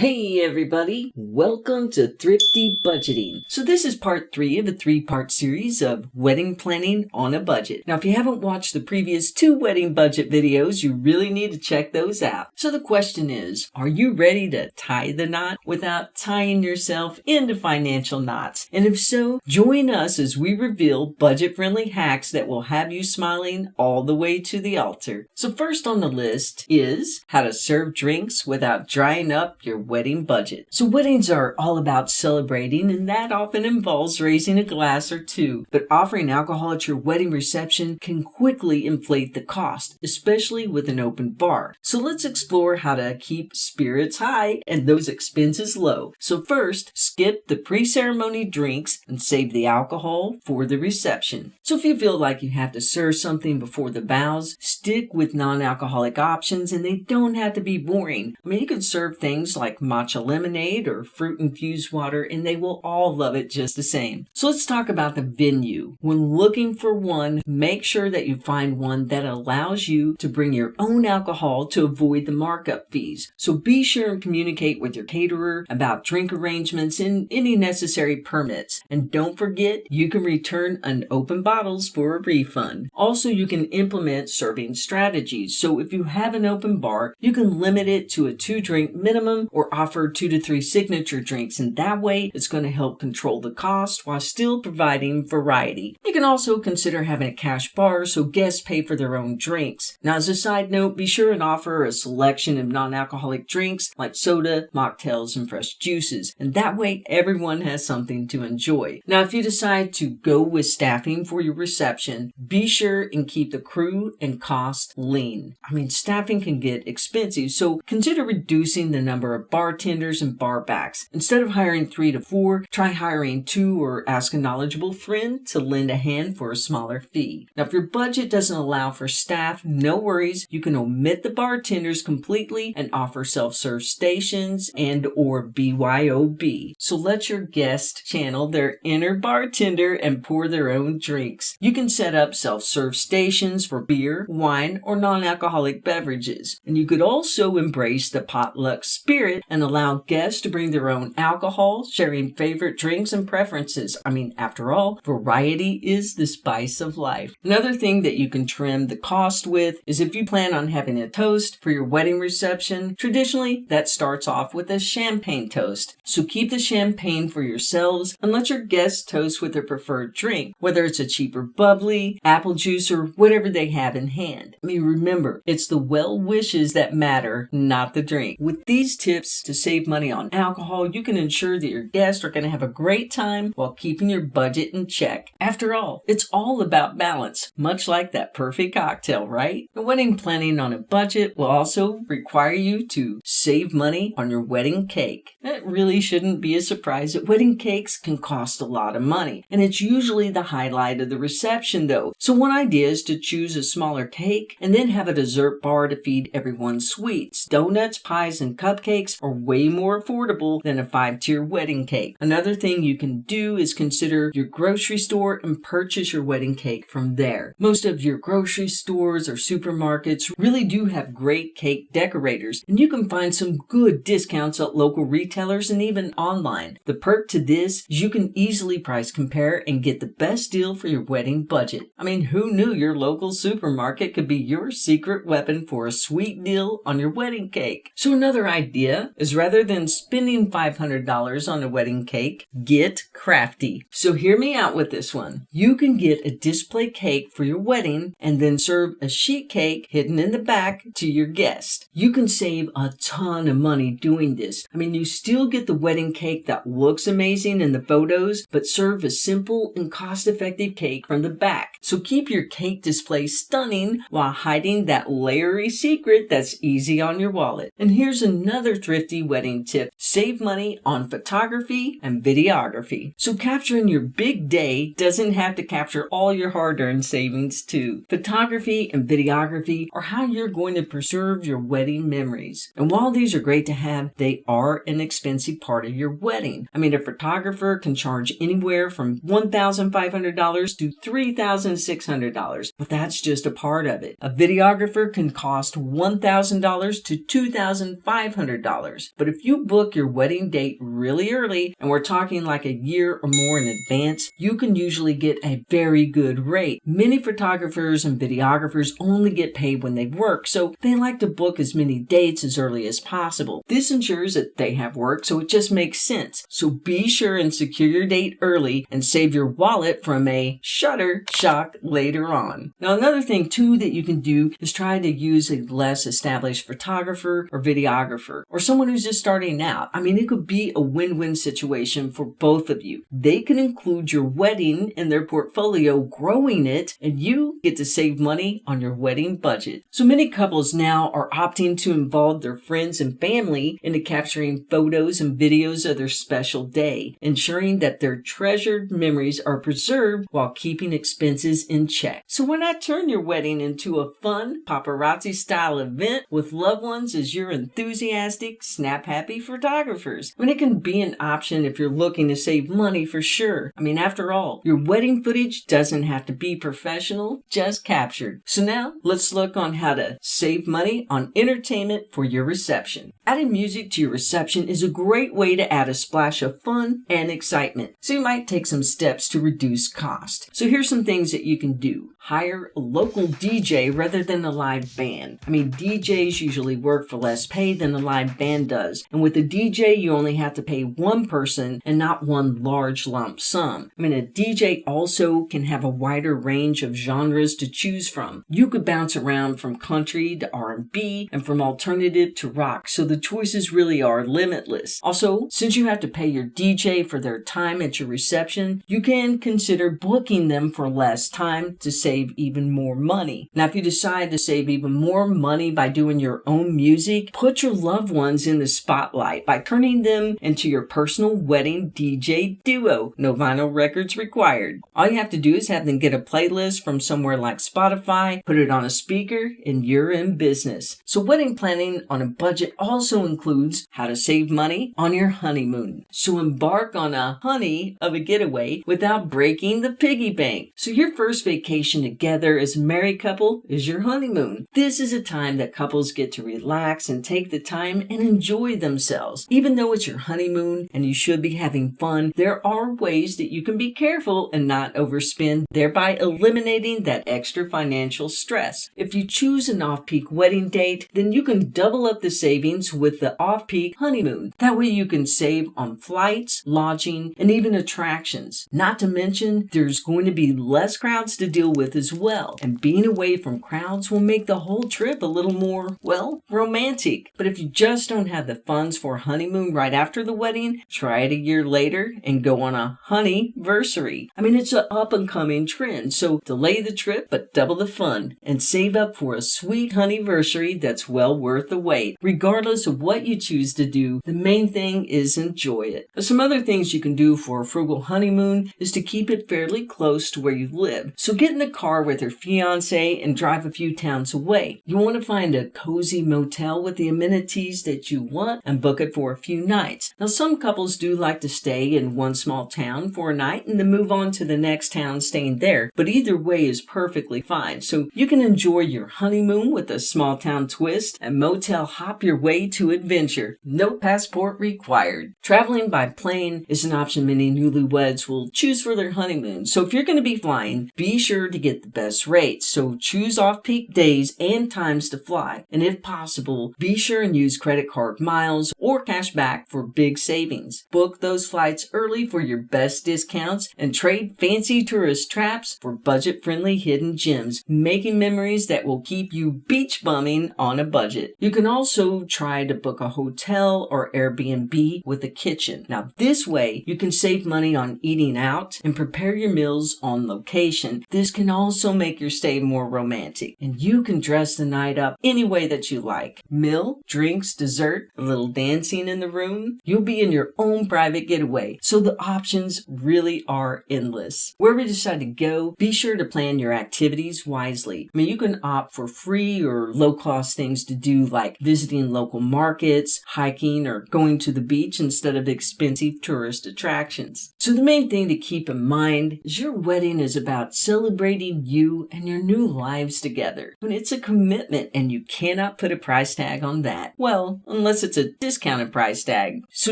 Hey everybody, welcome to Thrifty Budgeting. So this is part 3 of a 3-part series of wedding planning on a budget. Now if you haven't watched the previous 2 wedding budget videos, you really need to check those out. So the question is, are you ready to tie the knot without tying yourself into financial knots? And if so, join us as we reveal budget-friendly hacks that will have you smiling all the way to the altar. So first on the list is how to serve drinks without drying up your wedding budget. So weddings are all about celebrating, and that often involves raising a glass or two. But offering alcohol at your wedding reception can quickly inflate the cost, especially with an open bar. So let's explore how to keep spirits high and those expenses low. So first, skip the pre-ceremony drinks and save the alcohol for the reception. So if you feel like you have to serve something before the vows, stick with non-alcoholic options, and they don't have to be boring. I mean, you can serve things like matcha lemonade or fruit-infused water, and they will all love it just the same. So let's talk about the venue. When looking for one, make sure that you find one that allows you to bring your own alcohol to avoid the markup fees. So be sure and communicate with your caterer about drink arrangements and any necessary permits. And don't forget, you can return unopened bottles for a refund. Also, you can implement serving strategies. So if you have an open bar, you can limit it to a 2-drink minimum or offer 2 to 3 signature drinks, and that way it's going to help control the cost while still providing variety. You can also consider having a cash bar so guests pay for their own drinks. Now as a side note, be sure and offer a selection of non-alcoholic drinks like soda, mocktails, and fresh juices, and that way everyone has something to enjoy. Now if you decide to go with staffing for your reception, be sure and keep the crew and cost lean. I mean, staffing can get expensive, so consider reducing the number of bartenders and bar backs. Instead of hiring 3 to 4, try hiring 2 or ask a knowledgeable friend to lend a hand for a smaller fee. Now, if your budget doesn't allow for staff, no worries. You can omit the bartenders completely and offer self-serve stations and or BYOB. So let your guest channel their inner bartender and pour their own drinks. You can set up self-serve stations for beer, wine, or non-alcoholic beverages. And you could also embrace the potluck spirit and allow guests to bring their own alcohol, sharing favorite drinks and preferences. I mean, after all, variety is the spice of life. Another thing that you can trim the cost with is if you plan on having a toast for your wedding reception. Traditionally, that starts off with a champagne toast. So keep the champagne for yourselves and let your guests toast with their preferred drink, whether it's a cheaper bubbly, apple juice, or whatever they have in hand. I mean, remember, it's the well wishes that matter, not the drink. With these tips to save money on alcohol, you can ensure that your guests are going to have a great time while keeping your budget in check. After all, it's all about balance, much like that perfect cocktail, right? The wedding planning on a budget will also require you to save money on your wedding cake. That really shouldn't be a surprise that wedding cakes can cost a lot of money, and it's usually the highlight of the reception though. So one idea is to choose a smaller cake and then have a dessert bar to feed everyone sweets. Donuts, pies, and cupcakes are way more affordable than a 5-tier wedding cake. Another thing you can do is consider your grocery store and purchase your wedding cake from there. Most of your grocery stores or supermarkets really do have great cake decorators, and you can find some good discounts at local retailers and even online. The perk to this is you can easily price compare and get the best deal for your wedding budget. I mean, who knew your local supermarket could be your secret weapon for a sweet deal on your wedding cake? So another idea is rather than spending $500 on a wedding cake, get crafty. So hear me out with this one. You can get a display cake for your wedding and then serve a sheet cake hidden in the back to your guest. You can save a ton of money doing this. I mean, you still get the wedding cake that looks amazing in the photos, but serve a simple and cost-effective cake from the back. So keep your cake display stunning while hiding that layery secret that's easy on your wallet. And here's another thrifty wedding tip. Save money on photography and videography. So capturing your big day doesn't have to capture all your hard-earned savings too. Photography and videography are how you're going to preserve your wedding memories. And while these are great to have, they are an expensive part of your wedding. I mean, a photographer can charge anywhere from $1,500 to $3,600, but that's just a part of it. A videographer can cost $1,000 to $2,500. But if you book your wedding date really early, and we're talking like a year or more in advance, you can usually get a very good rate. Many photographers and videographers only get paid when they work, so they like to book as many dates as early as possible. This ensures that they have work, so it just makes sense. So be sure and secure your date early and save your wallet from a shutter shock later on. Now, another thing too that you can do is try to use a less established photographer or videographer or someone who's just starting out. I mean, it could be a win-win situation for both of you. They can include your wedding in their portfolio, growing it, and you get to save money on your wedding budget. So many couples now are opting to involve their friends and family into capturing photos and videos of their special day, ensuring that their treasured memories are preserved while keeping expenses in check. So why not turn your wedding into a fun paparazzi-style event with loved ones as your enthusiastic, snap-happy photographers? I mean, it can be an option if you're looking to save money for sure. I mean, after all, your wedding footage doesn't have to be professional, just captured. So now, let's look on how to save money on entertainment for your reception. Adding music to your reception is a great way to add a splash of fun and excitement. So you might take some steps to reduce cost. So here's some things that you can do. Hire a local DJ rather than a live band. I mean, DJs usually work for less pay than a live band does. And with a DJ, you only have to pay one person and not one large lump sum. I mean, a DJ also can have a wider range of genres to choose from. You could bounce around from country to R&B and from alternative to rock, so the choices really are limitless. Also, since you have to pay your DJ for their time at your reception, you can consider booking them for less time to save even more money. Now, if you decide to save even more money by doing your own music, put your loved ones in the spotlight by turning them into your personal wedding DJ duo. No vinyl records required. All you have to do is have them get a playlist from somewhere like Spotify, put it on a speaker, and you're in business. So wedding planning on a budget also includes how to save money on your honeymoon. So embark on a honey of a getaway without breaking the piggy bank. So your first vacation together as a married couple is your honeymoon. This is a time that couples get to relax and take the time and enjoy themselves. Even though it's your honeymoon and you should be having fun, there are ways that you can be careful and not overspend, thereby eliminating that extra financial stress. If you choose an off-peak wedding date, then you can double up the savings with the off-peak honeymoon. That way you can save on flights, lodging, and even attractions. Not to mention, there's going to be less crowds to deal with as well. And being away from crowds will make the whole trip a little more, well, romantic. But if you just don't have the funds for a honeymoon right after the wedding, try it a year later and go on a honeyversary. I mean, it's an up-and-coming trend, so delay the trip but double the fun and save up for a sweet honeyversary that's well worth the wait. Regardless of what you choose to do, the main thing is enjoy it. Some other things you can do for a frugal honeymoon is to keep it fairly close to where you live. So get in the car with your fiance and drive a few towns away. You want to find a cozy motel with the amenities that you want and book it for a few nights. Now, some couples do like to stay in one small town for a night and then move on to the next town staying there, but either way is perfectly fine. So you can enjoy your honeymoon with a small town twist and motel hop your way to adventure. No passport required. Traveling by plane is an option many newlyweds will choose for their honeymoon. So if you're going to be flying, be sure to get the best rates. So choose off-peak days and times to fly. And if possible, be sure and use credit card miles or cash back for big savings. Book those flights early for your best discounts and trade fancy tourist traps for budget-friendly hidden gems, making memories that will keep you beach bumming on a budget. You can also try to book a hotel or Airbnb with a kitchen. Now, this way, you can save money on eating out and prepare your meals on location. This can also make your stay more romantic, and you can dress the night up any way that you like. Meal, drinks, dessert, a little dancing in the room. You'll be in your own private getaway, so the options really are endless. Wherever you decide to go, be sure to plan your activities wisely. I mean, you can opt for free or low-cost things to do like visiting local markets, hiking, or going to the beach instead of expensive tourist attractions. So the main thing to keep in mind is your wedding is about celebrating you and your new lives together. I mean, it's a commitment and you cannot put a price tag on that. Well, unless unless it's a discounted price tag. So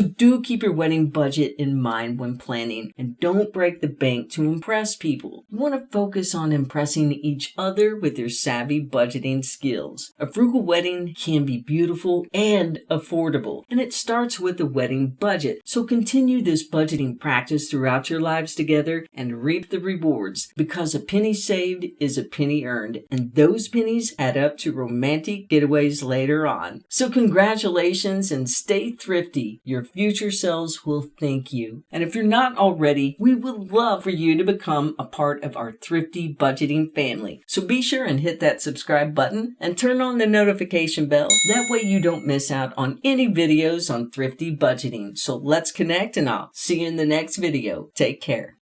do keep your wedding budget in mind when planning, and don't break the bank to impress people. You want to focus on impressing each other with your savvy budgeting skills. A frugal wedding can be beautiful and affordable, and it starts with a wedding budget. So continue this budgeting practice throughout your lives together and reap the rewards, because a penny saved is a penny earned, and those pennies add up to romantic getaways later on. So congratulations and stay thrifty. Your future selves will thank you. And if you're not already, we would love for you to become a part of our Thrifty budgeting family. So be sure and hit that subscribe button and turn on the notification bell. That way you don't miss out on any videos on Thrifty budgeting. So let's connect, and I'll see you in the next video. Take care.